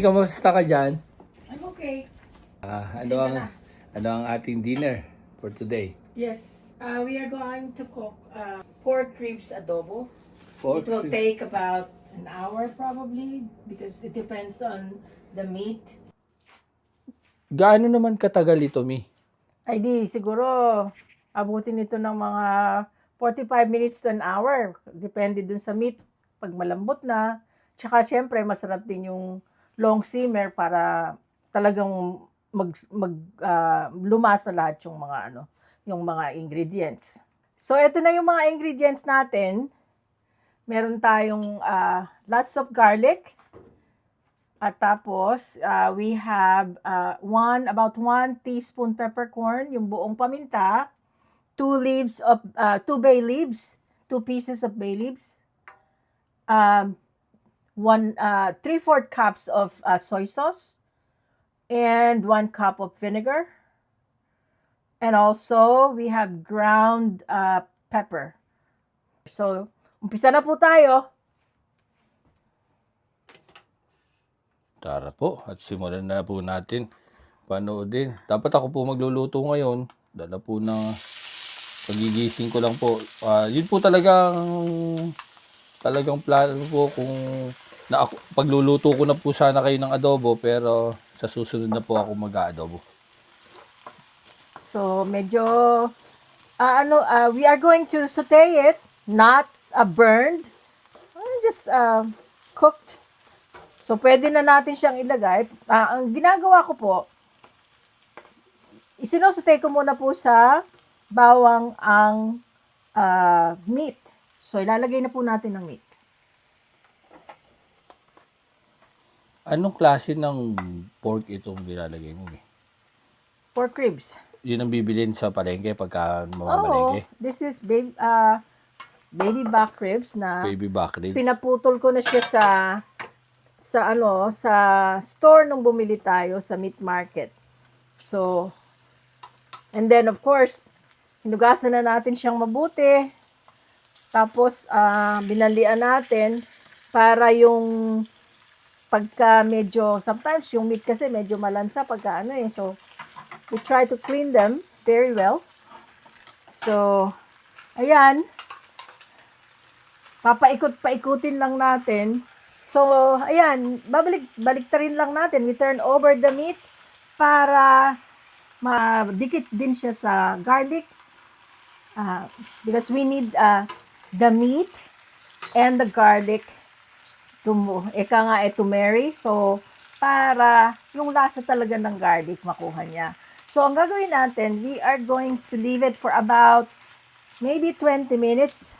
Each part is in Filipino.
kamusta ka dyan? I'm okay. Ano ang ating dinner for today? Yes, we are going to cook pork ribs adobo. Pork It will ribs. take about an hour probably because it depends on the meat. Gaano naman katagal ito, Mi? Ay di, siguro abutin ito ng mga 45 minutes to an hour. Depende dun sa meat. Pag malambot na, tsaka syempre masarap din yung long simmer para talagang lumasa lahat yung mga yung mga ingredients. So ito na yung mga ingredients natin. Meron tayong lots of garlic. At tapos, we have about 1 teaspoon peppercorn, yung buong paminta, 2 bay leaves, 2 pieces of bay leaves, 3/4 cups of soy sauce, and 1 cup of vinegar. And also, we have ground pepper. So, umpisa na po tayo. Tara po, at simulan na po natin panoodin. Dapat ako po magluluto ngayon. Dala po na pagigising ko lang po. Yun po talagang plano po kung pagluluto ko na po sana kayo ng adobo, pero sa susunod na po ako mag-aadobo. So, medyo, we are going to saute it, not burned, just cooked. So, pwede na natin siyang ilagay. Ang ginagawa ko po, isinosate ko muna po sa bawang ang meat. So, ilalagay na po natin ng meat. Anong klase ng pork itong nilalagay mo? Pork ribs. Yun ang bibilin sa palengke pagka mamamalengke? This is baby back ribs na Baby back ribs. pinaputol ko na siya sa store nung bumili tayo sa meat market. So, and then of course, hinugasan na natin siyang mabuti. Tapos, binalian natin para yung pagka medyo, sometimes yung meat kasi medyo malansa pagka so we try to clean them very well. So, ayan, papaikot-paikutin lang natin. So, ayan, baliktarin lang natin. We turn over the meat para madikit din siya sa garlic. Because we need the meat and the garlic to marry. So, para yung lasa talaga ng garlic makuha niya. So, ang gagawin natin, we are going to leave it for about maybe 20 minutes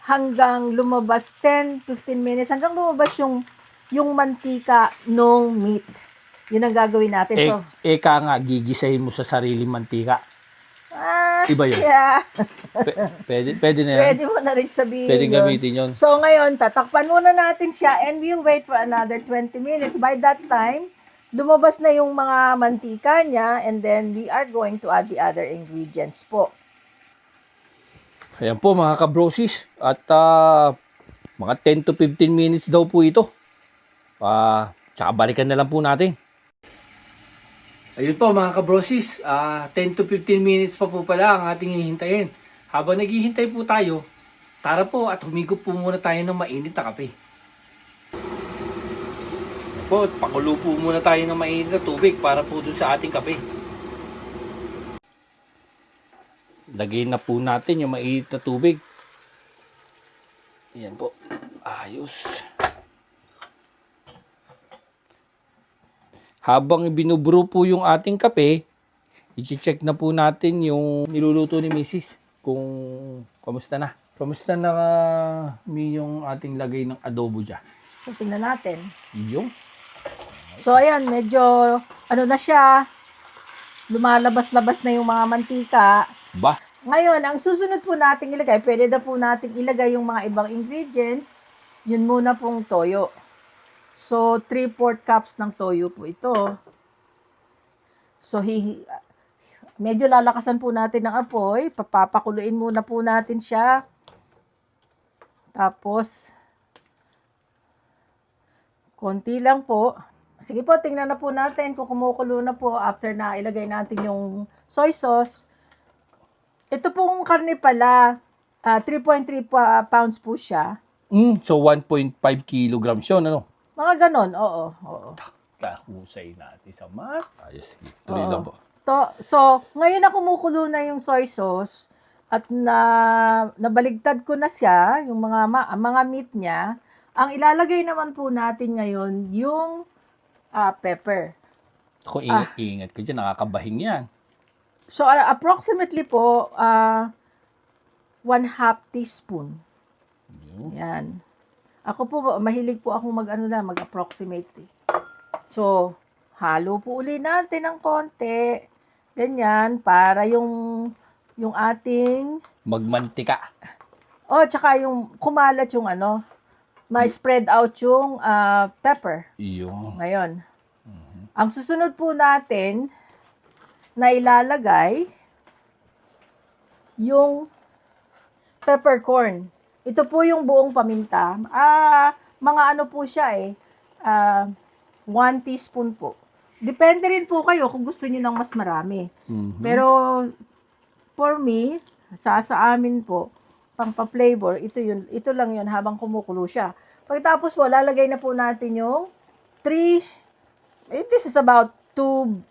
hanggang lumabas 10-15 minutes hanggang lumabas yung mantika nung meat. Yun ang gagawin natin. So, Nga, gigisahin mo sa sariling mantika. Iba yun. Yeah. Pwede na yan. Pwede mo na rin sabihin Pwede yun. gamitin yun. So, ngayon, tatakpan muna natin siya and we'll wait for another 20 minutes. By that time, lumabas na yung mga mantika niya and then we are going to add the other ingredients po. Ayan po mga kabrosis. At mga 10 to 15 minutes daw po ito. Tsaka balikan na lang po natin. Ayun po mga kabrosis. 10 to 15 minutes pa po pala ang ating hihintayin. Habang naghihintay po tayo, tara po at humigop po muna tayo ng mainit na kape. Ayan po, pakulo po muna tayo ng mainit na tubig para po dun sa ating kape. Lagay na po natin yung mainit na tubig. Ayan po. Ayos. Habang binubrew po yung ating kape, i-check na po natin yung niluluto ni Mrs. Kung kamusta na. Kamusta na yung ating lagay ng adobo dyan. So, tingnan natin. Yung? So, ayan, medyo, na siya, lumalabas-labas na yung mga mantika. Ba? Ngayon, ang susunod po nating ilagay, pwede na po nating ilagay yung mga ibang ingredients. Yun muna pong toyo. So, 3/4 cups ng toyo po ito. So, medyo lalakasan po natin ng apoy. Papapakuluin muna po natin siya. Tapos, konti lang po. Sige po, tingnan na po natin kung kumukulo na po after na ilagay natin yung soy sauce. Ito pong karne pala, 3.3 pounds po siya. So 1.5 kilograms yun, ano? Mga ganon, oo. Kahusay natin sa math. Ayos, tuloy Oo. lang po. So, ngayon na kumukulo na yung soy sauce at nabaligtad ko na siya, yung mga meat niya. Ang ilalagay naman po natin ngayon yung pepper. Kung ingat ka dyan, nakakabahing yan. So, approximately po, 1/2 teaspoon. Yan. Ako po, mahilig po akong mag-approximate. So, halo po uli natin ng konti. Ganyan, para yung ating, Magmantika. tsaka yung kumalat yung ma-spread out yung pepper. Yung Ngayon, ang susunod po natin na ilalagay yung peppercorn. Ito po yung buong paminta. Mga po siya 1 teaspoon po. Depende rin po kayo kung gusto niyo ng mas marami. Pero for me, sa amin po, pang-flavor, ito lang yun habang kumukulo siya. Pagkatapos po, lalagay na po natin yung this is about 2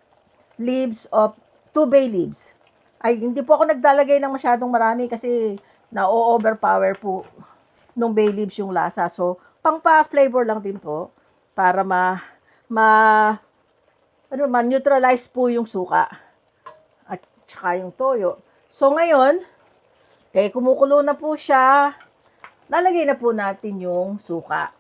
bay leaves. Ay, hindi po ako naglalagay ng masyadong marami kasi na-overpower po nung bay leaves yung lasa. So, pang-pa-flavor lang din po para neutralize po yung suka at saka yung toyo. So, ngayon, kumukulo na po siya. Lalagay na po natin yung suka.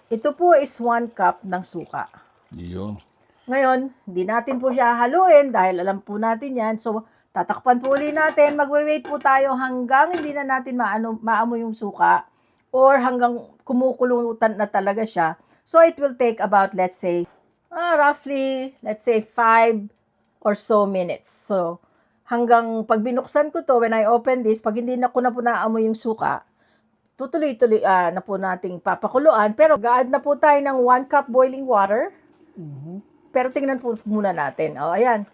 Ito po is 1 cup ng suka. yun. Ngayon, hindi natin po siya haluin dahil alam po natin yan. So, tatakpan po ulit natin. Magwe-wait po tayo hanggang hindi na natin maamoy yung suka or hanggang kumukulutan na talaga siya. So, it will take about, let's say, roughly, 5 or so minutes. So, hanggang pag binuksan ko to, when I open this, pag hindi na ko na po naamoy yung suka, tutuloy-tuloy na po nating papakuluan. Pero, ga-add na po tayo ng 1 cup boiling water. Pero tingnan po muna natin. Ayan.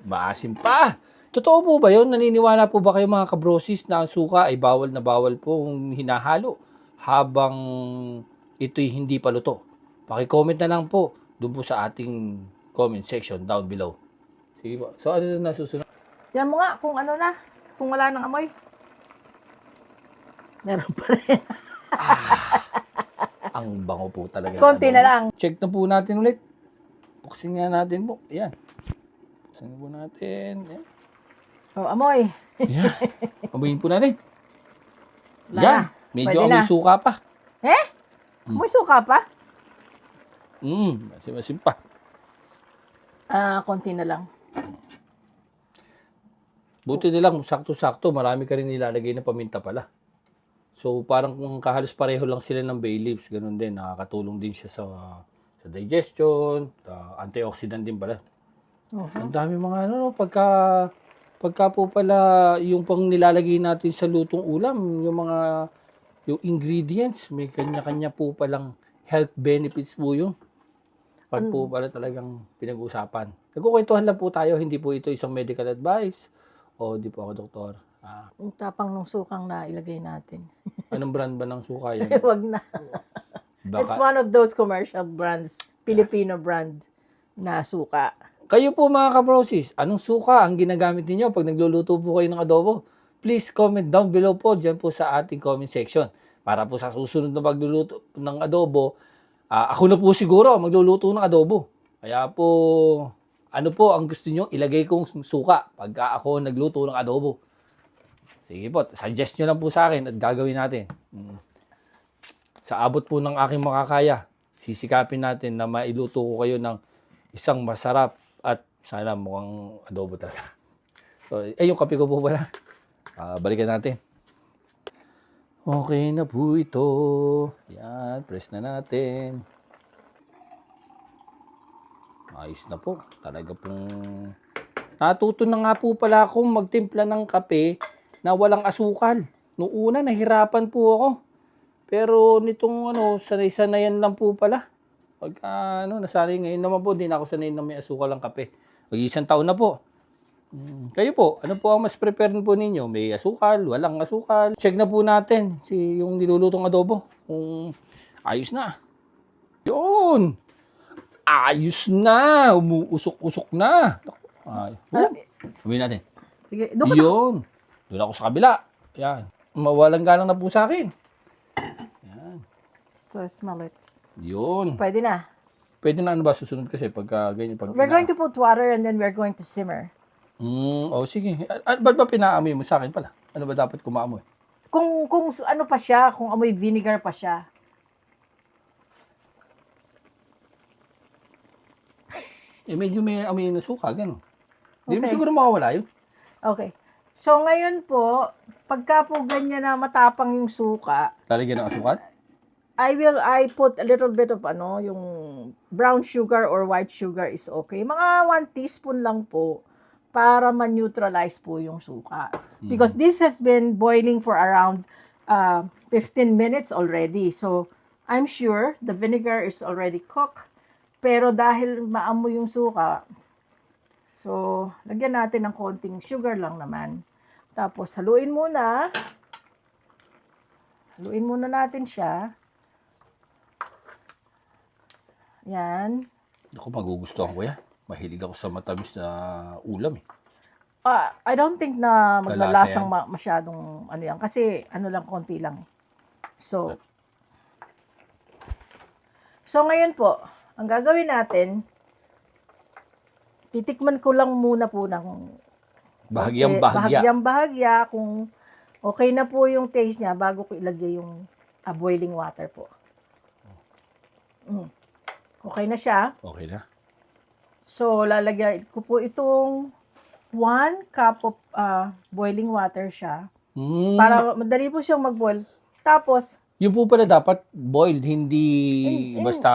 Maasim pa. Totoo po ba yun? Naniniwala po ba kayo mga kabrosis na ang suka ay bawal na bawal po kung hinahalo habang ito'y hindi pa luto? Paki-comment na lang po doon po sa ating comment section down below. Sige po. So ano na susunod? Tingnan mo nga kung kung wala nang amoy. Meron pa rin. Ang bango po talaga. Konti na lang. Check na po natin ulit. Buksin nga natin po. Ayan. Buksin po natin. Ayan. Amoy. Ayan. Amoyin po natin. Wala Yan. na. Medyo Pwede amoy na. suka pa. Amoy suka pa? Masim-masim pa. Konti na lang. Buti na lang, sakto-sakto. Marami ka rin nilalagay na paminta pala. So, parang kung kahalos pareho lang sila ng bay leaves, ganun din. Nakakatulong din siya sa digestion, antioxidant din pala. Ang dami mga pagka po pala yung pang nilalagay natin sa lutong ulam, yung ingredients, may kanya-kanya po palang health benefits po yun. Pag po pala talagang pinag-uusapan. Nagkukwentuhan lang po tayo, hindi po ito isang medical advice o di po ako doktor. Ang tapang ng sukang na ilagay natin. Anong brand ba ng suka yan? Wag na. It's one of those commercial brands, Filipino brand na suka. Kayo po mga kabrosis, anong suka ang ginagamit ninyo pag nagluluto po kayo ng adobo? Please comment down below po, dyan po sa ating comment section. Para po sa susunod na pagluluto ng adobo, ako na po siguro magluluto ng adobo. Kaya po, ano po ang gusto nyo ilagay kong suka pagka ako nagluto ng adobo. Sige po, suggest nyo lang po sa akin at gagawin natin. Sa abot po ng aking makakaya, sisikapin natin na mailuto ko kayo ng isang masarap at sana mukhang adobo talaga. So, yung kape ko po pala. Balikan natin. Okay na po ito. Yan, press na natin. Ayos na po. Talaga pong... Natuto na nga po pala akong magtimpla ng kape na walang asukal. Noong una, nahirapan po ako. Pero nitong sanay-sanayan lang po pala. Pagka nasanay ngayon naman po, di na ako sanay na may asukal ang kape. Mag-isang taon na po. Kayo po, ano po ang mas prefer po ninyo? May asukal, walang asukal? Check na po natin yung nilulutong adobo. Kung ayos na. Yun! Ayos na! Umuusok-usok na. Sabihin natin. Sige, doon ka sa... Yun. Doon ako sa kabila. Yan. Mawalang galang na po sa akin. So, smell it. Yun. Pwede na. Pwede na ba susunod kasi pagka ganyan? We're going to put water and then we're going to simmer. Sige. Ba't ba pinaamoy mo sa akin pala? Ano ba dapat kumaamoy? Kung ano pa siya, kung amoy vinegar pa siya. Medyo may amoy na suka, gano'n. Hindi mo Okay. siguro mawawala yun. Okay. So, ngayon po, pagka po ganyan na matapang yung suka, Lalagyan ng asukal? I put a little bit of yung brown sugar or white sugar is okay. Mga 1 teaspoon lang po para ma-neutralize po yung suka. Because this has been boiling for around 15 minutes already. So, I'm sure the vinegar is already cooked. Pero dahil maamoy yung suka, so, lagyan natin ng konting sugar lang naman. Tapos, haluin muna. Haluin muna natin siya. Yan. Ako magugustuhan ko yan. Mahilig ako sa matamis na ulam eh. I don't think na maglalasang Malasa masyadong yan. Kasi lang, konti lang eh. So ngayon po, ang gagawin natin, titikman ko lang muna po ng bahagyang-bahagya kung okay na po yung taste niya bago ko ilagay yung boiling water po. Okay na siya. Okay na. So, lalagyan ko po itong 1 cup of boiling water siya. Para madali po siyang mag-boil. Tapos, Yung po pala dapat boiled, hindi basta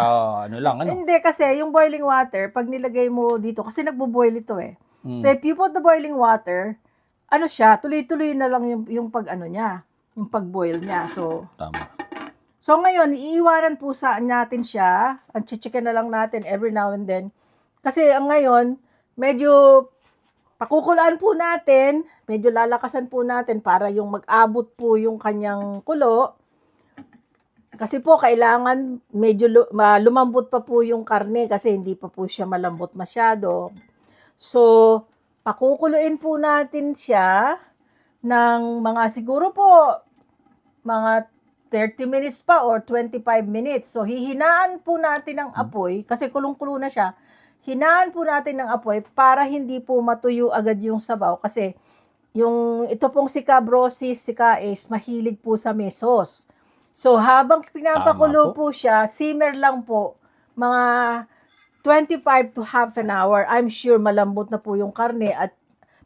lang. hindi kasi yung boiling water, pag nilagay mo dito, kasi nagbo-boil ito eh. So, if you put the boiling water, siya, tuloy-tuloy na lang yung niya, yung pag-boil niya. Tama. So, ngayon, iiwanan po natin siya. Ang chichikin na lang natin every now and then. Kasi ang ngayon, medyo pakukulaan po natin, medyo lalakasan po natin para yung mag-abot po yung kanyang kulo. Kasi po, kailangan medyo lumambot pa po yung karne kasi hindi pa po siya malambot masyado. So, pakukuluin po natin siya ng siguro po, mga 30 minutes pa or 25 minutes. So, hihinaan po natin ang apoy, kasi kulong-kulo na siya. Hinaan po natin ng apoy para hindi po matuyo agad yung sabaw. Kasi, ito pong si Cabrosis, si Kaes, mahilig po sa may sauce. So, habang pinapakulo po siya, simmer lang po, mga 25 to half an hour. I'm sure malambot na po yung karne at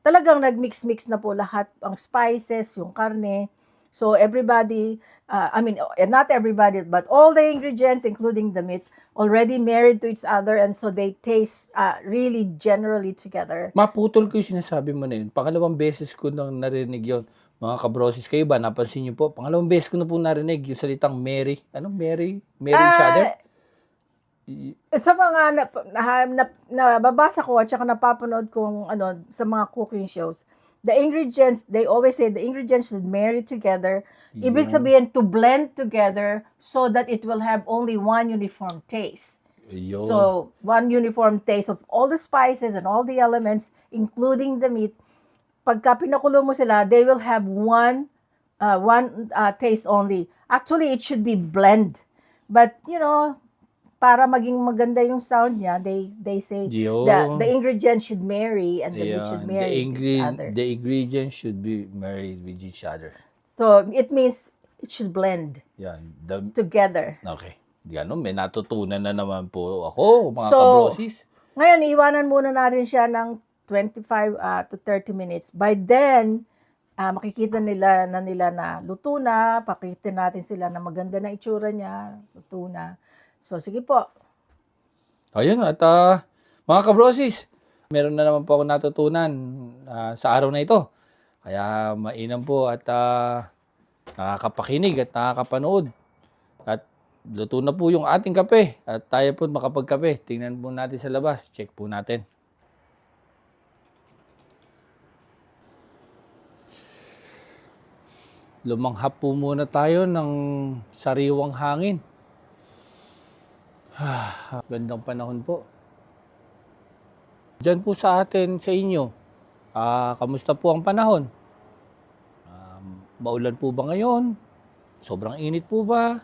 talagang nag-mix-mix na po lahat ang spices, yung karne. So, everybody, not everybody, but all the ingredients, including the meat, already married to each other and so they taste really generally together. Maputol ko yung sinasabi mo na yun. Pangalawang beses ko nang narinig yun. Mga kabrosis, kayo ba? Napansin niyo po? Pangalawang beses ko na po narinig yung salitang Mary. Ano? Mary? Mary each other? Sa mga nababasa ko at saka napapanood kong sa mga cooking shows, the ingredients, they always say the ingredients should marry together. Ibig sabihin to blend together so that it will have only one uniform taste. Ayun. So, one uniform taste of all the spices and all the elements, including the meat. Pagka pinakulo mo sila, they will have one taste only. Actually, it should be blend. But, para maging maganda yung sound niya, they say the ingredients should marry and the meat should marry each other. The ingredients should be married with each other. So, it means it should blend Yan. together. Okay. Ganun, may natutunan na naman po ako, mga So, kabrosis. Ngayon, iwanan muna natin siya ng 25 to 30 minutes. By then, makikita nila na luto na, pakita natin sila na maganda na itsura niya, luto na. So, sige po. Ayun, at mga kabrosis, meron na naman po ako natutunan sa araw na ito. Kaya mainam po at nakakapakinig at nakakapanood. luto na po yung ating kape at tayo po makapagkape. Tingnan po natin sa labas. Check po natin. Lumanghap po muna tayo ng sariwang hangin. Gandang panahon po. Diyan po sa atin, sa inyo, kamusta po ang panahon? Maulan po ba ngayon? Sobrang init po ba?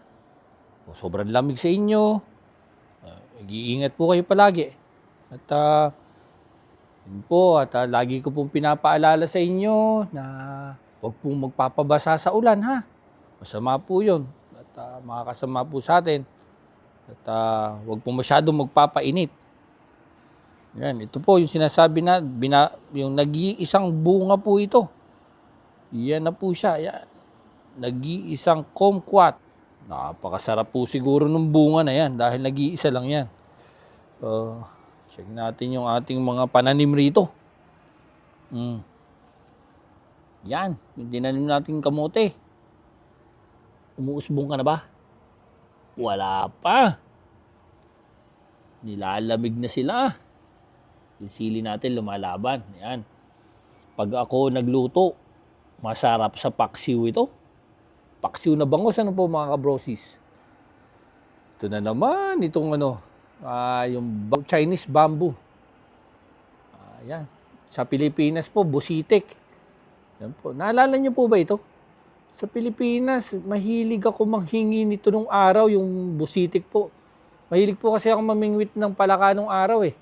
O sobrang lamig sa inyo? Mag-iingat po kayo palagi. At yun po, at lagi ko pong pinapaalala sa inyo na huwag pong magpapabasa sa ulan, ha? Masama po yun. At makakasama po sa atin. At huwag pong masyadong magpapainit. Yan, ito po yung sinasabi na, yung nag-iisang bunga po ito. Yan na po siya. Yan. Nag-iisang kumquat. Napakasarap po siguro ng bunga na yan dahil nag-iisa lang yan. Check natin yung ating mga pananim rito. Yan, yung tinanim nating kamote. Umuusbong ka na ba? Wala pa. Nilalamig na sila. Yung sili natin lumalaban. Yan. Pag ako nagluto, masarap sa paksiw ito. Paksiw na bangos. Ano po mga kabrosis? Ito na naman. Itong yung Chinese bamboo. Yan. Sa Pilipinas po, busitik. Yan po. Naalala niyo po ba ito? Sa Pilipinas, mahilig ako manghingi nito nung araw, yung busitik po. Mahilig po kasi ako mamingwit ng palaka nung araw eh.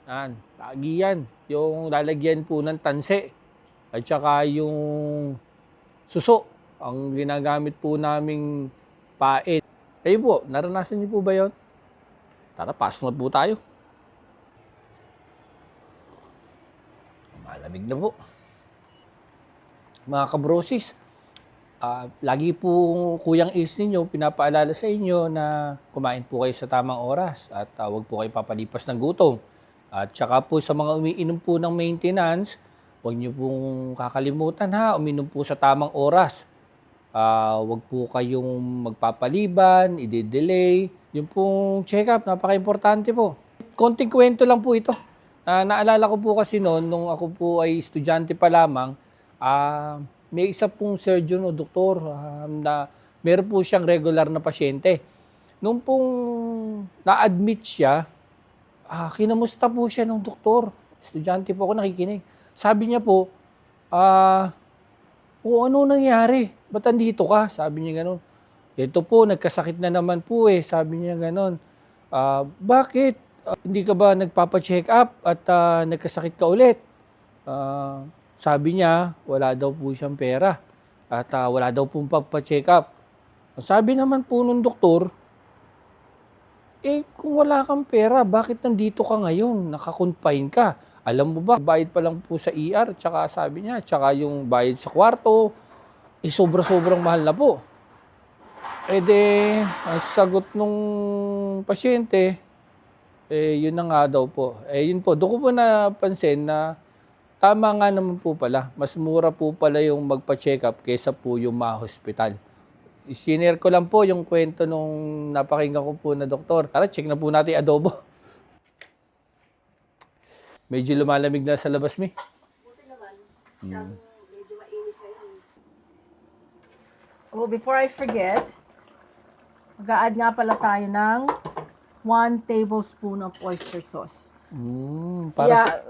Yan, lagi yan. Yung lalagyan po ng tanse. At saka yung suso. Ang ginagamit po naming pain. Kayo po, naranasan niyo po ba yun? Tara, pasok na po tayo. Malamig na po. Mga kabrosis, lagi po Kuyang Is ninyo pinapaalala sa inyo na kumain po kayo sa tamang oras at huwag po kayo papalipas ng gutom. At saka po sa mga umiinom po ng maintenance, huwag niyo pong kakalimutan uminom po sa tamang oras. Huwag po kayong magpapaliban, i-delay. Yung pong check-up, napaka-importante po. Konting kwento lang po ito. Naalala ko po kasi noon, nung ako po ay estudyante pa lamang, may isa pong surgeon o doktor na meron po siyang regular na pasyente. Nung pong na-admit siya, kinamusta po siya ng doktor. Estudyante po ako nakikinig. Sabi niya po, ano nangyari? Ba't andito ka? Sabi niya gano'n. Ito po, nagkasakit na naman po eh. Sabi niya gano'n. Bakit? Hindi ka ba nagpapa-check up at nagkasakit ka ulit? Sabi niya, wala daw po siyang pera. At wala daw pong pagpa-check up. Sabi naman po nung doktor, kung wala kang pera, bakit nandito ka ngayon? Nakakonfine ka. Alam mo ba, bayad pa lang po sa ER, tsaka sabi niya, tsaka yung bayad sa kwarto, sobra-sobrang mahal na po. Ang sagot nung pasyente, yun na nga daw po. Yun po, doon ko po napansin na tama nga naman po pala. Mas mura po pala yung magpa-check up kaysa po yung ma-hospital. Isinare ko lang po yung kwento nung napakinggan ko po na doktor. Tara, check na po natin adobo. Medyo lumalamig na sa labas, Mi. Buti naman. Medyo mainit ngayon. Oh, before I forget, mag-a-add nga pala tayo ng 1 tablespoon of oyster sauce.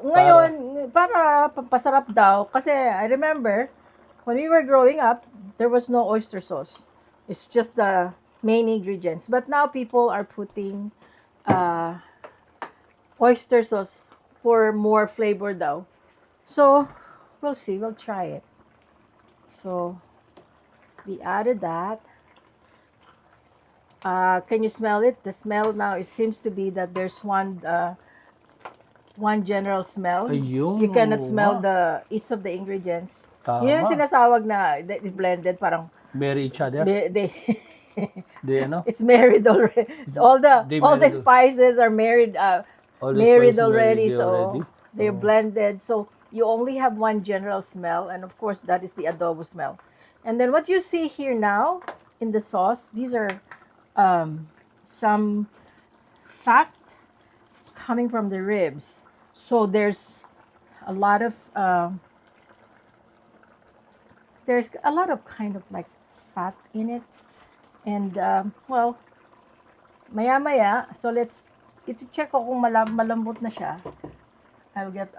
Ngayon, para pampasarap daw, kasi I remember, when we were growing up, there was no oyster sauce. It's just the main ingredients. But now people are putting oyster sauce for more flavor daw. So, we'll see. We'll try it. So, we added that. Can you smell it? The smell now, it seems to be that there's one general smell. Ayun, You cannot oo smell nga. each of the ingredients. Tama. Yun yung sinasawag na blended, parang Marry each other. they it's married already. All They the married. spices are married All the married spices already, married so already. they're blended. So you only have one general smell, and of course that is the adobo smell. And then what you see here now in the sauce, these are some fat coming from the ribs. So there's a lot of kind of like fat in it. And well, maya-maya, so let's check ko kung malambot na siya. I'll get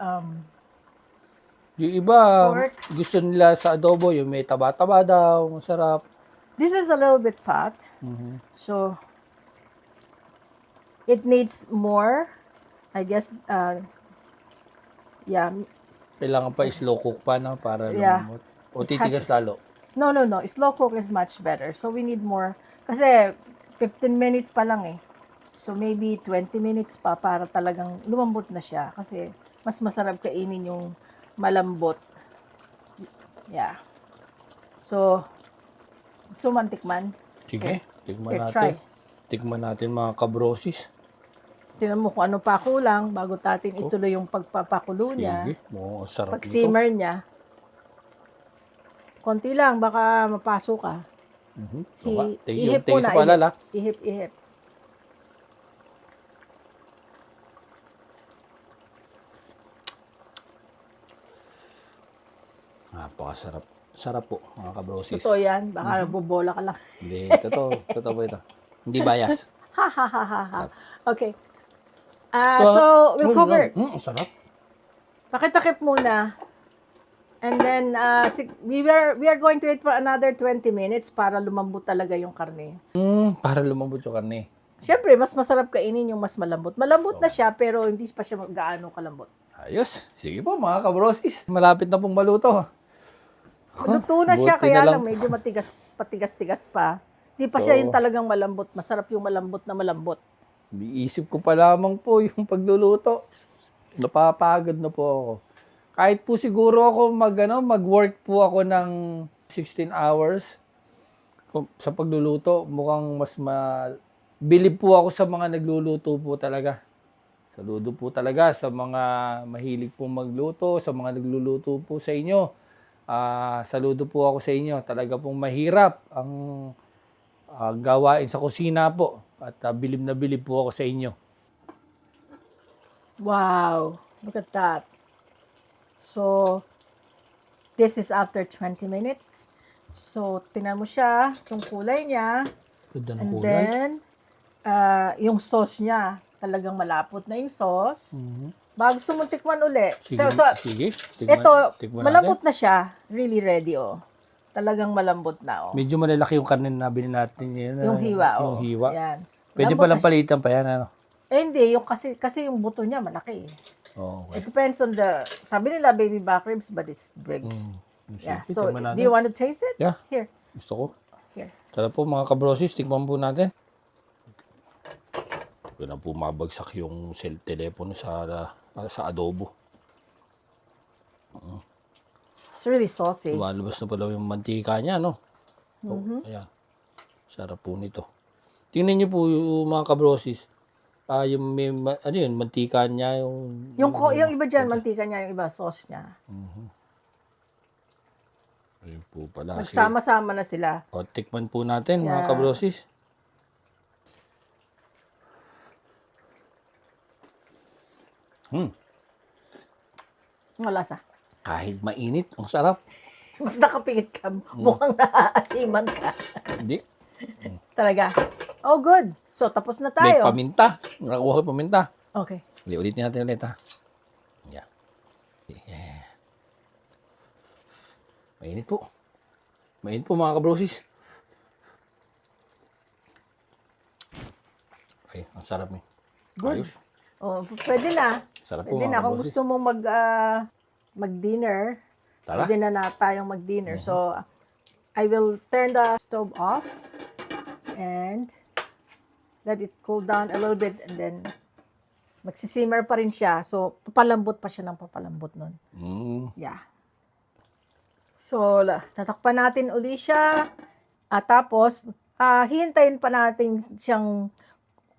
Yung iba, pork. gusto nila sa adobo, yung may taba-taba daw, masarap. This is a little bit fat. Mhm. So it needs more, I guess. Yeah. Kailangan pa slow cook pa, no? Para Yeah. lumamot. O titigas lalo. No. Slow cook is much better. So we need more. Kasi 15 minutes pa lang eh. So maybe 20 minutes pa para talagang lumambot na siya. Kasi mas masarap kainin yung malambot. Yeah. So mantikman. Sige, tikman Here, natin. try. Tikman natin mga kabrosis. Tingnan mo kung ano pa kulang bago natin ituloy yung pagpapakulo niya. Sige, mukhang sarap Pag nito. simmer niya, konti lang, baka mapasok ka. Mhm. Ihip Tingin muna, sa palala. ihip. Napakasarap. Sarap po, mga kabrosis. Totoo yan, baka bobola ka lang. Hindi, totoo po ito. Hindi bias. Ha. Okay. So we'll cover. Sarap. Pakitakip muna. And then, we are going to wait for another 20 minutes para lumambot talaga yung karne. Para lumambot yung karne. Siyempre, mas masarap kainin yung mas malambot. Malambot na siya, pero hindi pa siya gaano kalambot. Ayos. Sige po, mga kabrosis. Malapit na pong maluto. Luto na siya, Buti kaya na lang medyo patigas-tigas pa. Hindi pa siya yung talagang malambot. Masarap yung malambot na malambot. Iisip ko pa lamang po yung pagluluto. Napapagod na po ako. Kahit po siguro ako mag-work po ako ng 16 hours sa pagluluto, mukhang mas bilib po ako sa mga nagluluto po talaga. Saludo po talaga sa mga mahilig po magluto, sa mga nagluluto po sa inyo. Saludo po ako sa inyo. Talaga pong mahirap ang gawain sa kusina po. At bilib na bilib po ako sa inyo. Wow! Look at that. So, this is after 20 minutes. So, tingnan mo siya, yung kulay niya. Ganda ng And kulay. then, yung sauce niya, talagang malapot na yung sauce. Baka gusto mong tikman uli. Sige, So, sige. ito, Tikman malambot natin. na siya. Really ready, oh. Talagang malambot na, oh. Medyo malalaki yung karne na nabili natin. Yung hiwa, oh. Yung hiwa. Yan. Pwede Malambot palang na siya. palitan pa yan. Ano? Hindi, yung kasi yung buto niya malaki. Oh, okay. It depends on sabi nila baby back ribs, but it's big. Yeah. Sige, So, tikman do you want to taste it? Yeah. Here. Gusto ko. Here. Tara po mga kabrosis, tikman po natin. Hindi ko na po mabagsak yung telepono sa adobo. It's really saucy. Lumalabas na pala yung mantika niya, no? Oh, ayan. Sarap po nito. Tingnan niyo po yung mga kabrosis. Yung may, mantika niya, Yung iba dyan, mantika niya, yung iba, sauce niya. Ayun po pala. Sige. Nagsama-sama na sila. O, tikman po natin, mga Yeah. kabrosis. Ang lasa. Kahit mainit, ang sarap. Ba't nakapingit ka? Mukhang naaasiman ka. Hindi. Talaga. Oh, good. So, tapos na May tayo. paminta. Nakakuha ko paminta. Okay. Ulitin natin ulit, ha? Yeah. Yeah. Mainit po. Mainit po, mga kabrosis. Ay, ang sarap eh. Good. Ayos. Oh, pwede na. Sarap po, Pwede mga na. Kung kabrosis. gusto mong mag-dinner, Tara. pwede na tayong mag-dinner. So, I will turn the stove off and let it cool down a little bit and then magsisimmer pa rin siya. So, papalambot pa siya ng papalambot nun. Yeah. So, tatakpan natin uli siya. At tapos, hihintayin pa natin siyang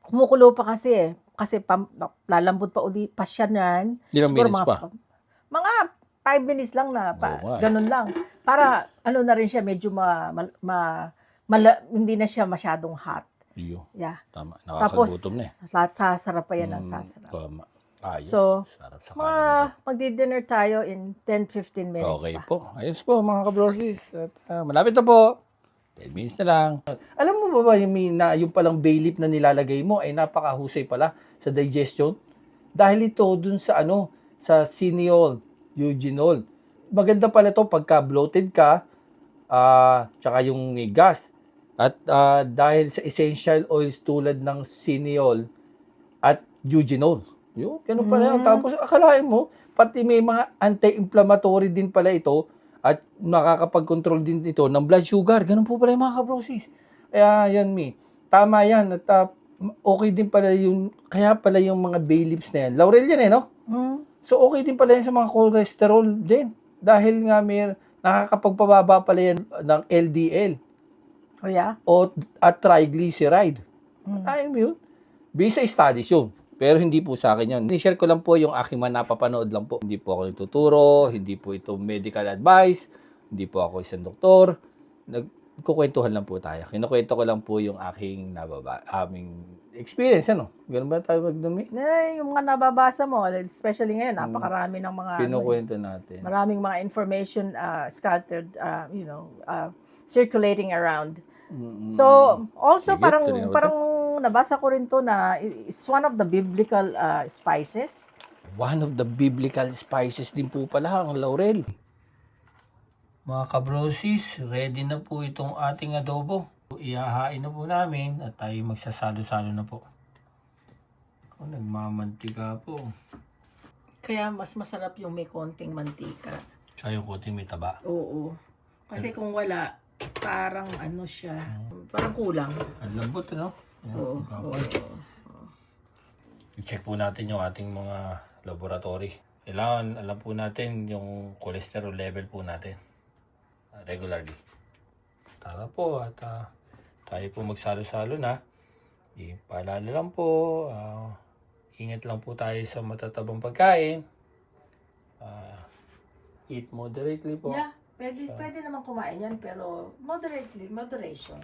kumukulo pa kasi eh. Kasi lalambot pa uli pa siya nan. Ilang Siguro minutes pa? Mga 5 minutes lang na. Oo nga eh. Ganun lang. Para, na rin siya, medyo hindi na siya masyadong hot. Iyo. Yeah. Tama. Tapos, Nakakagutom na eh. sasarap pa yan ang sasarap. Tama. Ayos. So, Sarap sa mga kanin. magdi-dinner tayo in 10-15 minutes Okay pa. po. Ayos po mga kabrosis. At malapit na po. 10 minutes na lang. Alam mo ba yung palang bay leaf na nilalagay mo ay napakahusay pala sa digestion? Dahil ito dun sa sa cineol, eugenol. Maganda pala to pagka bloated ka, tsaka yung gas. At dahil sa essential oils tulad ng cineol at eugenol. Yun, ganun pala yun. Tapos akalain mo, pati may mga anti-inflammatory din pala ito at makakapag-control din ito ng blood sugar. Ganun po pala yung mga kabrosis. Kaya yan, tama yan. At okay din pala kaya pala yung mga bay leaves na yan. Laurel yan no? So okay din pala yan sa mga cholesterol din. Dahil nga may nakakapagpababa pala yan ng LDL. Oh yeah? At triglyceride. Ayun mo yun. Based sa studies yun. Pero hindi po sa akin yan. Ni-share ko lang po yung aking napapanood lang po. Hindi po ako nagtuturo, hindi po ito medical advice, hindi po ako isang doktor. Nagkukwentuhan lang po tayo. Kinukwento ko lang po yung aming experience. Ganun ba tayo magdumi? Yung mga nababasa mo, especially ngayon, napakarami ng mga Kinukwento natin. maraming mga information scattered, circulating around. So, also Sige, tuloy na ba parang nabasa ko rin to na it's one of the biblical spices. One of the biblical spices din po pala ang laurel. Mga kabrosis, ready na po itong ating adobo. Ihahain na po namin at tayo magsasalo-salo na po. Nagmamantika po. Kaya mas masarap yung may konting mantika. Tsaka yung konting may taba. Oo. Kasi kung wala, parang siya, parang kulang. At lambot, Oo. I-check po natin yung ating mga laboratory. Kailangan alam po natin yung cholesterol level po natin. Regularly. Tara po at tayo po magsalo-salo na. Paalala lang po, ingat lang po tayo sa matatabang pagkain. Eat moderately po. Yeah, pwede naman kumain yan, pero moderation.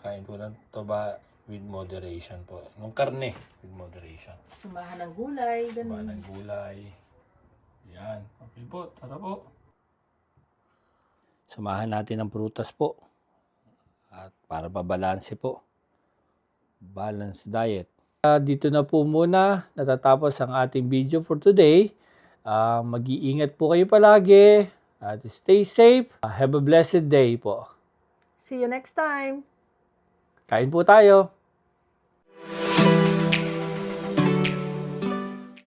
Kain po ng taba with moderation po. Nung karne, with moderation. Sumahan ng gulay, Taba ganun. ng gulay. Yan. Okay po, tara po. Samahan natin ng prutas po. At para mabalanse po. Balanced diet. Dito na po muna natatapos ang ating video for today. Mag-iingat po kayo palagi. At stay safe. Have a blessed day po. See you next time. Kain po tayo.